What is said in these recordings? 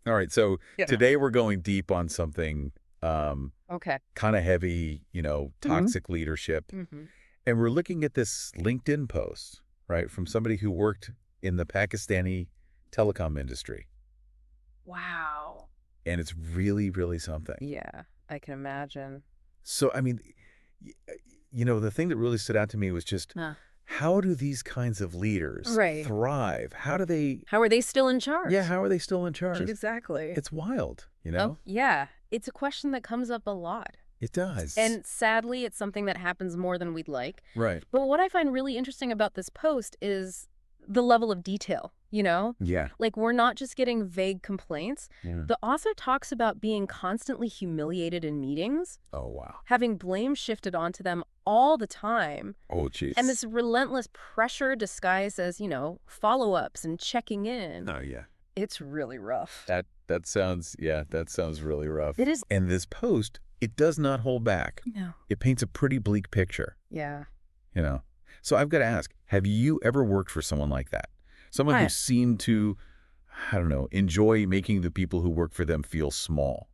All right. So You know. today we're going deep on something Okay. kind of heavy, Mhm. toxic leadership. Mhm. And we're looking at this LinkedIn post, right, from somebody who worked in the Pakistani telecom industry. Wow. And it's really, really something. Yeah, I can imagine. So, I mean, y- uh, the thing that really stood out to me was just Huh. how do these kinds of leaders Right. thrive? How do they, How are they still in yeah, charge? how are they still in charge? Exactly. It's wild, Oh, yeah. It's a question that comes up a lot. It does. And sadly, it's something that happens more than we'd like. Right. But what I find really interesting about this post is the level of detail, you know? Yeah. Like, we're not just getting vague complaints. Yeah. The author talks about being constantly humiliated in meetings, Oh, wow. having blame shifted onto them all the time, Oh, and jeez. this relentless pressure disguised as, follow-ups and checking in. Oh, yeah. It's really rough. That sounds really rough. It is. And this post, it does not hold back. No. It paints a pretty bleak picture, Yeah. you know. So I've got to ask, have you ever worked for someone like that? Someone who Hi. seemed to, I don't know, enjoy making the people who work for them feel small.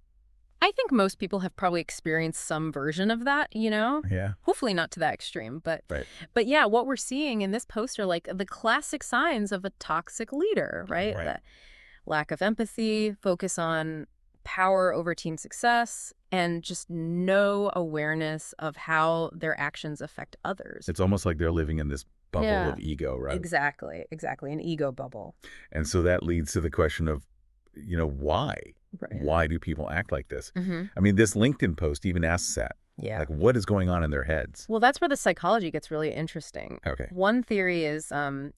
I think most people have probably experienced some version of that, you know? Yeah. Hopefully not to that extreme, but Right. but yeah, what we're seeing in this post are like the classic signs of a toxic leader, right? Right. The lack of empathy, focus on power over team success, and just no awareness of how their actions affect others. It's almost like they're living in this bubble Yeah, of ego, right? exactly. An ego bubble. And so that leads to the question of, why? Right. Why do people act like this? Hmm. I mean, this LinkedIn post even asks that. Yeah. Like, what is going on in their heads? Well, that's where the psychology gets really interesting. Okay. One theory is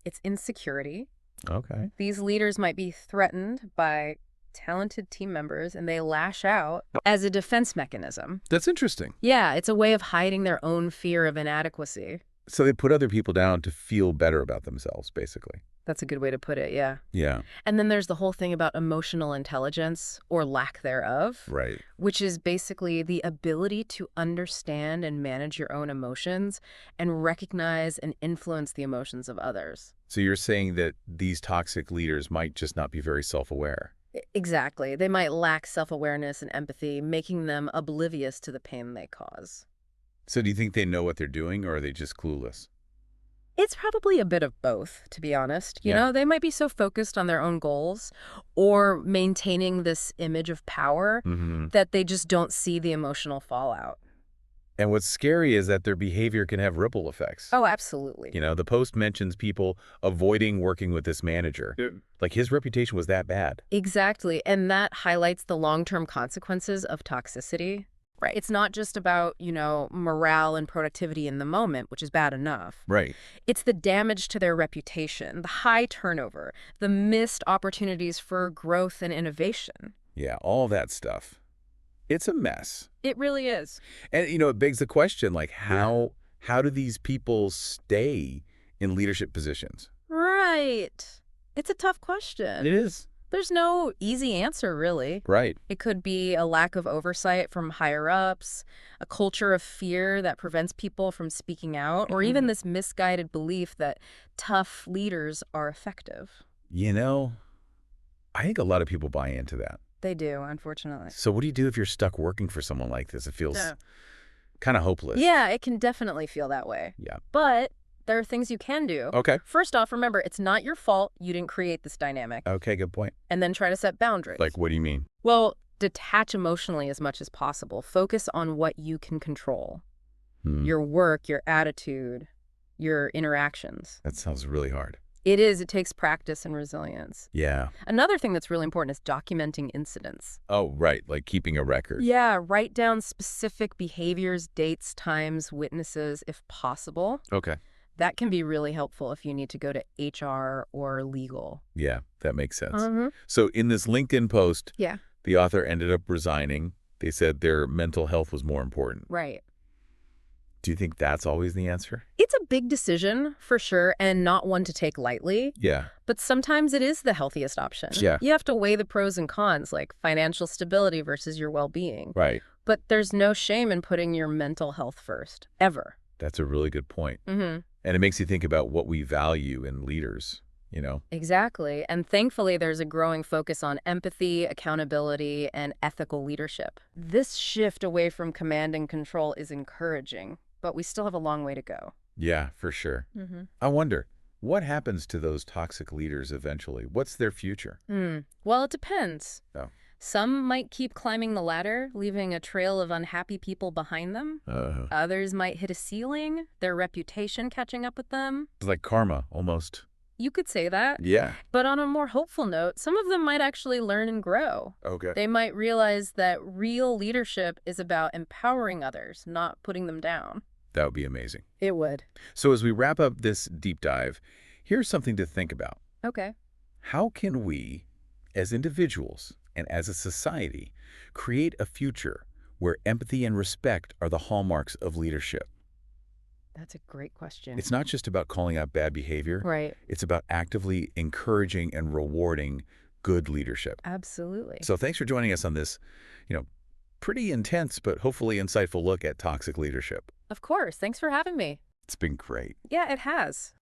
it's insecurity. Okay. These leaders might be threatened by talented team members and they lash out as a defense mechanism. That's interesting. Yeah, it's a way of hiding their own fear of inadequacy. So they put other people down to feel better about themselves, basically. That's a good way to put it, yeah. Yeah. And then there's the whole thing about emotional intelligence or lack thereof, Right. which is basically the ability to understand and manage your own emotions and recognize and influence the emotions of others. So you're saying that these toxic leaders might just not be very self-aware. Exactly. They might lack self-awareness and empathy, making them oblivious to the pain they cause. So do you think they know what they're doing, or are they just clueless? It's probably a bit of both, to be honest. You Yeah. know, they might be so focused on their own goals or maintaining this image of power Mm-hmm. that they just don't see the emotional fallout. And what's scary is that their behavior can have ripple effects. Oh, absolutely. The post mentions people avoiding working with this manager. Yeah. Like his reputation was that bad. Exactly. And that highlights the long-term consequences of toxicity. Right. It's not just about, morale and productivity in the moment, which is bad enough. Right. It's the damage to their reputation, the high turnover, the missed opportunities for growth and innovation. Yeah, all that stuff. It's a mess. It really is. And it begs the question, like how do these people stay in leadership positions? Right. It's a tough question. It is. There's no easy answer, really. Right. It could be a lack of oversight from higher ups, a culture of fear that prevents people from speaking out, or even this misguided belief that tough leaders are effective. I think a lot of people buy into that. They do, unfortunately. So what do you do if you're stuck working for someone like this? It feels Yeah. kind of hopeless. Yeah, it can definitely feel that way. Yeah. But there are things you can do. Okay. First off, remember, it's not your fault you didn't create this dynamic. Okay, good point. And then try to set boundaries. Like, what do you mean? Well, detach emotionally as much as possible. Focus on what you can control. Your work, your attitude, your interactions. That sounds really hard. It is. It takes practice and resilience. Yeah. Another thing that's really important is documenting incidents. Oh, right. Like keeping a record. Yeah, write down specific behaviors, dates, times, witnesses, if possible. Okay. That can be really helpful if you need to go to HR or legal. Yeah, that makes sense. Mm-hmm. So in this LinkedIn post, Yeah. the author ended up resigning. They said their mental health was more important. Right. Do you think that's always the answer? It's a big decision, for sure, and not one to take lightly. Yeah. But sometimes it is the healthiest option. Yeah. You have to weigh the pros and cons, like financial stability versus your well-being. Right. But there's no shame in putting your mental health first, ever. That's a really good point. Mm-hmm. And it makes you think about what we value in leaders. you know? Exactly. And thankfully, there's a growing focus on empathy, accountability, and ethical leadership. This shift away from command and control is encouraging, but we still have a long way to go. Yeah, for sure. I wonder, what happens to those toxic leaders eventually? What's their future? Well, it depends. Oh. Some might keep climbing the ladder, leaving a trail of unhappy people behind them. Others might hit a ceiling, their reputation catching up with them. It's like karma, almost. You could say that. Yeah. But on a more hopeful note, some of them might actually learn and grow. Okay. They might realize that real leadership is about empowering others, not putting them down. That would be amazing. It would. So as we wrap up this deep dive, here's something to think about. Okay. How can we, as individuals and as a society, create a future where empathy and respect are the hallmarks of leadership? That's a great question. It's not just about calling out bad behavior. Right. It's about actively encouraging and rewarding good leadership. Absolutely. So thanks for joining us on this, pretty intense but hopefully insightful look at toxic leadership. Of course. Thanks for having me. It's been great. Yeah, it has.